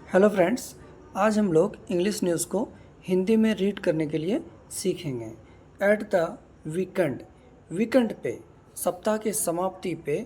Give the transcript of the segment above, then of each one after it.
Hello friends, आज हम लोग इंग्लिश न्यूज़ को हिंदी में रीड करने के लिए सीखेंगे। एट द वीकेंड पे सप्ताह के समाप्ति पे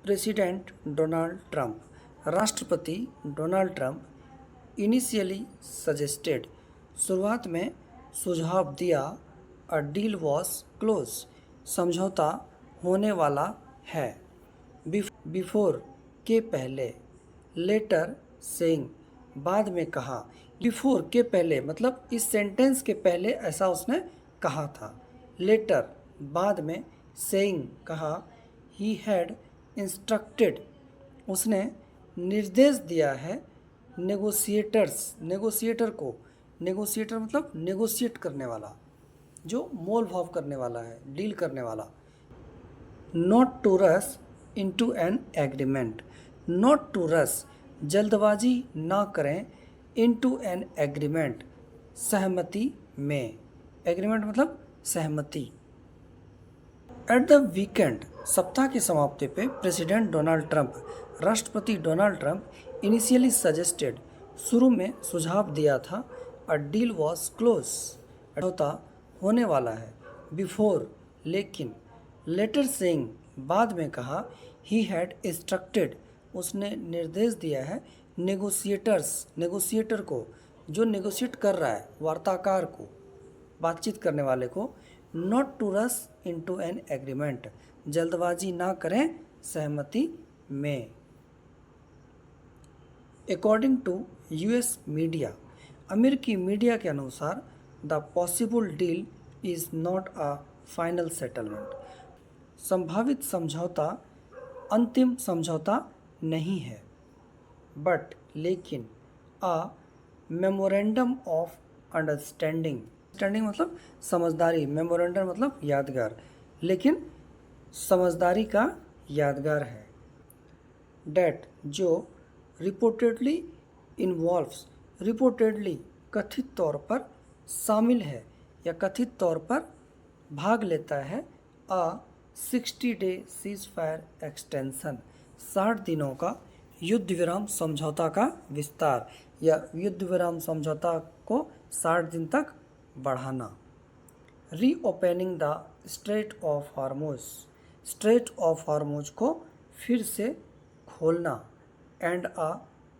प्रेसिडेंट डोनाल्ड ट्रंप राष्ट्रपति डोनाल्ड ट्रंप इनिशियली सजेस्टेड शुरुआत में सुझाव दिया अ डील वॉज क्लोज समझौता होने वाला है। बिफोर के पहले, लेटर सेइंग बाद में कहा। बिफोर के पहले मतलब इस सेंटेंस के पहले ऐसा उसने कहा था। लेटर बाद में, सेइंग कहा, ही हैड इंस्ट्रक्टेड उसने निर्देश दिया है नेगोशिएटर को। नेगोशिएटर मतलब नेगोशिएट करने वाला, जो मोल भाव करने वाला है, डील करने वाला। Not to rush into an agreement. Not to rush जल्दबाजी ना करें, इनटू एन एग्रीमेंट सहमति में। एग्रीमेंट मतलब सहमति। एट द वीकेंड सप्ताह की समाप्ति पे प्रेसिडेंट डोनाल्ड ट्रंप राष्ट्रपति डोनाल्ड ट्रंप इनिशियली सजेस्टेड शुरू में सुझाव दिया था अ डील वॉज क्लोज समझौता होने वाला है। बिफोर लेकिन, लेटर सेइंग बाद में कहा, ही हैड इंस्ट्रक्टेड उसने निर्देश दिया है नेगोशिएटर को, जो नेगोशिएट कर रहा है, वार्ताकार को, बातचीत करने वाले को, not to rush into an agreement जल्दबाजी ना करें सहमति में। अकॉर्डिंग टू यूएस मीडिया अमेरिकी मीडिया के अनुसार the possible deal is not a final settlement संभावित समझौता अंतिम समझौता नहीं है, बट लेकिन अ मेमोरेंडम ऑफ अंडरस्टैंडिंग मतलब समझदारी, मेमोरेंडम मतलब यादगार, लेकिन समझदारी का यादगार है। डेट जो रिपोर्टेडली इन्वॉल्व्स रिपोर्टेडली कथित तौर पर शामिल है या कथित तौर पर भाग लेता है अ 60-day सीज़फायर एक्सटेंशन 60 दिनों का युद्ध विराम समझौता का विस्तार या युद्ध विराम समझौता को 60 दिन तक बढ़ाना। रीओपनिंग द स्ट्रेट ऑफ हार्मोज को फिर से खोलना। And a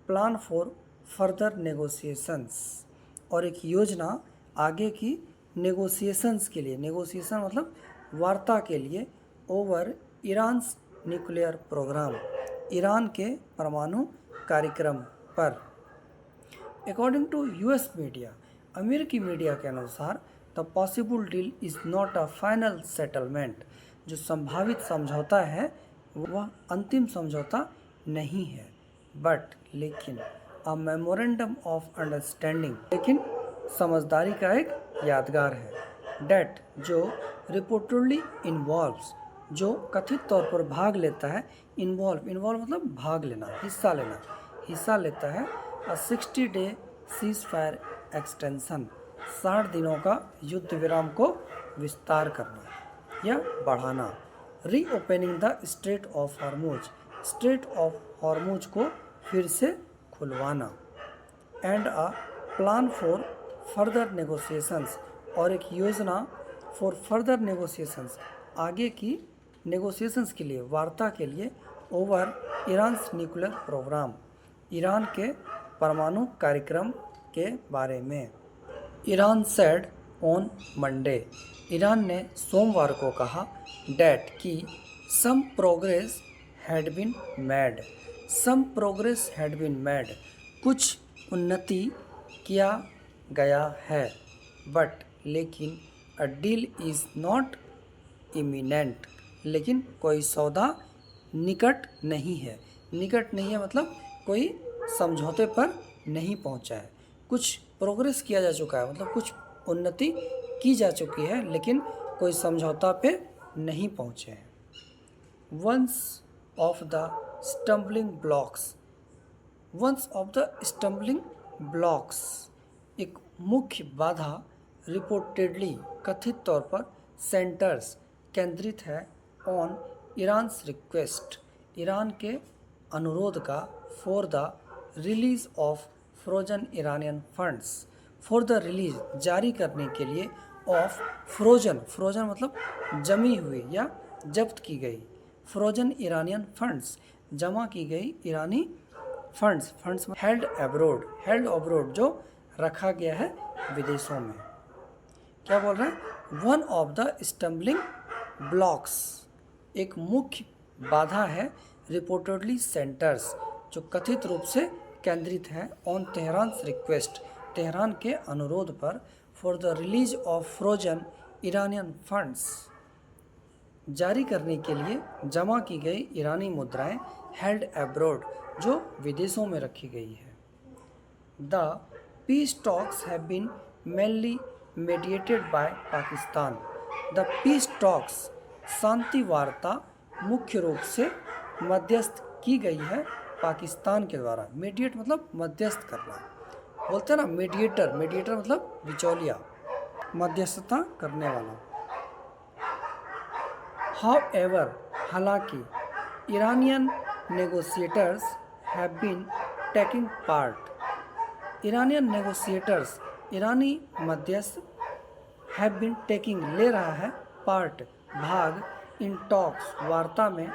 plan for further negotiations और एक योजना आगे की नेगोशिएशंस के लिए, नेगोशिएशन मतलब वार्ता के लिए, over Iran's nuclear program Iran के परमाणु कार्यक्रम पर। अकॉर्डिंग टू यूएस मीडिया अमेरिकी मीडिया के अनुसार the possible deal is not a final settlement जो संभावित समझौता है वह अंतिम समझौता नहीं है, बट लेकिन अ मेमोरेंडम ऑफ अंडरस्टैंडिंग लेकिन समझदारी का एक यादगार है। डेट जो रिपोर्टेडली इन्वॉल्व्स जो कथित तौर पर भाग लेता है, इन्वॉल्व मतलब भाग लेना, हिस्सा लेता है। अ 60-day सीज़फायर एक्सटेंशन 60 दिनों का युद्ध विराम को विस्तार करना या बढ़ाना। रीओपनिंग द स्ट्रेट ऑफ हार्मोज को फिर से खुलवाना। And a plan for further negotiations और एक योजना फॉर फर्दर नेगोशिएशंस आगे की नेगोशिएशंस के लिए, वार्ता के लिए, over Iran's nuclear program Iran के परमाणु कार्यक्रम के बारे में। Iran said on Monday Iran ने सोमवार को कहा डेट कि some progress had been made कुछ उन्नति किया गया है, बट लेकिन a deal is not imminent लेकिन कोई सौदा निकट नहीं है मतलब कोई समझौते पर नहीं पहुंचा है। कुछ प्रोग्रेस किया जा चुका है मतलब कुछ उन्नति की जा चुकी है, लेकिन कोई समझौता पे नहीं पहुंचे हैं। One of the stumbling blocks एक मुख्य बाधा रिपोर्टेडली कथित तौर पर सेंटर्स केंद्रित है ऑन ईरान्स रिक्वेस्ट ईरान के अनुरोध का for the release of frozen Iranian funds for the release जारी करने के लिए ऑफ फ्रोजन, फ्रोजन मतलब जमी हुई या जब्त की गई, फ्रोजन ईरानियन फंड्स जमा की गई ईरानी funds, funds held abroad, held abroad जो रखा गया है विदेशों में। क्या बोल रहे हैं? One of the stumbling blocks, एक मुख्य बाधा है, रिपोर्टेडली सेंटर्स जो कथित रूप से केंद्रित है, ऑन तेहरान रिक्वेस्ट, तेहरान के अनुरोध पर, for the release of frozen Iranian funds जारी करने के लिए जमा की गई ईरानी मुद्राएं, हेल्ड एब्रोड जो विदेशों में रखी गई है। The peace talks have been mainly mediated by Pakistan, the peace talks शांति वार्ता मुख्य रूप से मध्यस्थ की गई है पाकिस्तान के द्वारा। मीडिएट मतलब मध्यस्थ करना, बोलते हैं ना मीडिएटर, मीडिएटर मतलब बिचौलिया, मध्यस्थता करने वाला। हाउएवर, हालांकि Iranian negotiators have been taking part, Iranian negotiators ईरानी मध्यस्थ हैव बीन टेकिंग ले रहा है, पार्ट भाग, इन टॉक्स वार्ता में,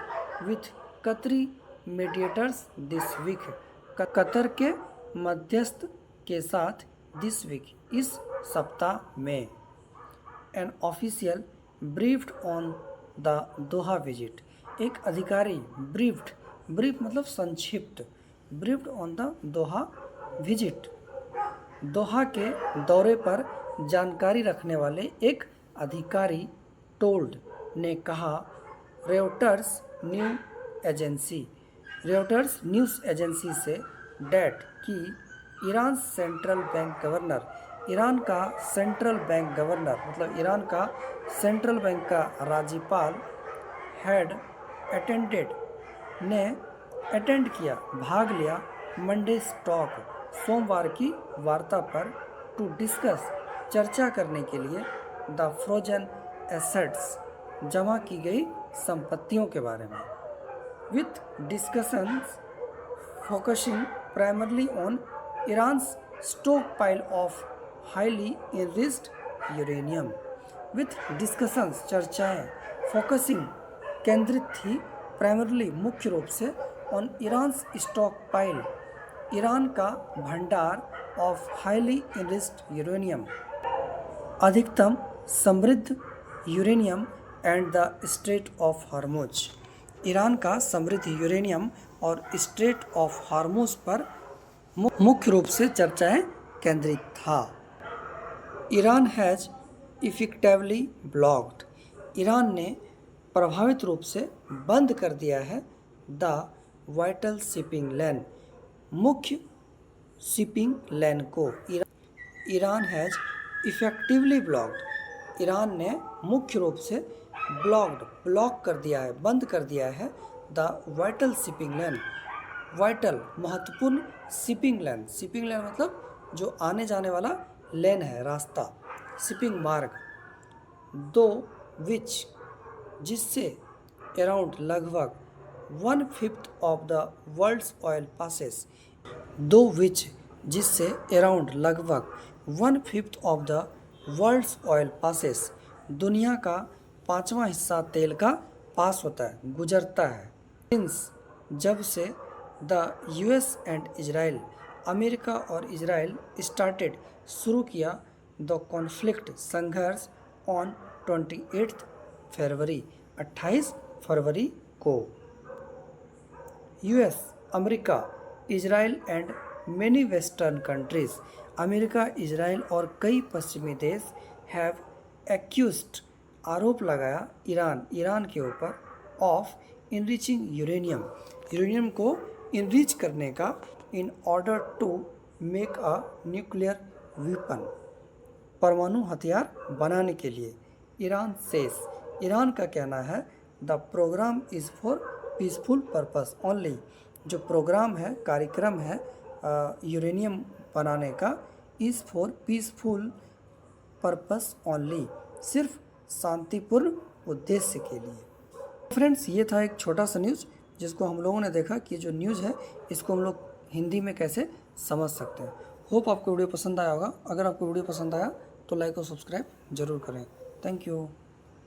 विथ कतरी मीडिएटर्स दिस वीक, कतर के मध्यस्थ के साथ, दिस वीक इस सप्ताह में। An official briefed on the Doha visit, एक अधिकारी ब्रीफ्ड, ब्रीफ मतलब संक्षिप्त, briefed on the Doha visit, Doha के दौरे पर जानकारी रखने वाले एक अधिकारी टोल्ड ने कहा, रेउटर्स न्यू एजेंसी, रेउटर्स न्यूज़ एजेंसी से, डेट कि Iran central bank governor, Iran का सेंट्रल बैंक गवर्नर मतलब ईरान का सेंट्रल बैंक का राज्यपाल, हैड अटेंडेड ने अटेंड किया, भाग लिया, मंडे स्टॉक सोमवार की वार्ता पर, टू डिस्कस चर्चा करने के लिए, द फ्रोजन एसेट्स जमा की गई संपत्तियों के बारे में, with discussions focusing primarily on Iran's stock pile of highly enriched uranium, with discussions चर्चाएं, फोकसिंग केंद्रित थी, प्राइमरली मुख्य रूप से, on Iran's stock pile Iran का भंडार, ऑफ हाईली इनरिच्ड यूरेनियम अधिकतम समृद्ध uranium, and the straight of Hormuz, Iran का समृद्ध यूरेनियम और स्ट्रेट ऑफ हार्मुज पर मुख्य रूप से चर्चाएं केंद्रित था। Iran has effectively blocked, Iran ने प्रभावित रूप से बंद कर दिया है, द वाइटल शिपिंग लेन, मुख्य शिपिंग लेन को, Iran has effectively blocked, Iran ने मुख्य रूप से ब्लॉक्ड, ब्लॉक कर दिया है, बंद कर दिया है, the vital shipping lane, vital महत्वपूर्ण शिपिंग लेन, शिपिंग लेन मतलब जो आने जाने वाला लेन है, रास्ता, शिपिंग मार्ग, दो विच जिससे अराउंड लगभग 1/5 of the world's oil passes, through which जिससे अराउंड लगभग 1/5 of the world's oil passes, दुनिया का 5वां हिस्सा तेल का पास होता है, गुजरता है, सिंस जब से, the US and Israel, America और इजराइल, स्टार्टेड शुरू किया, द कॉन्फ्लिक्ट संघर्ष, ऑन 28 फरवरी 28 फरवरी को, US America, Israel and many western countries, America, Israel और कई पश्चिमी देश, हैव एक्यूज्ड आरोप लगाया, ईरान के ऊपर, ऑफ इनरिचिंग यूरेनियम, यूरेनियम को इनरिच करने का, in order to make a nuclear weapon, परमाणु हथियार बनाने के लिए, ईरान सेस, ईरान का कहना है, the program is for peaceful purpose only, जो प्रोग्राम है, कार्यक्रम है यूरेनियम बनाने का, is for peaceful purpose only, सिर्फ शांतिपूर्ण उद्देश्य के लिए। फ्रेंड्स, ये था एक छोटा सा न्यूज़ जिसको हम लोगों ने देखा कि जो न्यूज़ है इसको हम लोग हिंदी में कैसे समझ सकते हैं। होप आपको वीडियो पसंद आया होगा। अगर आपको वीडियो पसंद आया तो लाइक और सब्सक्राइब जरूर करें। Thank you.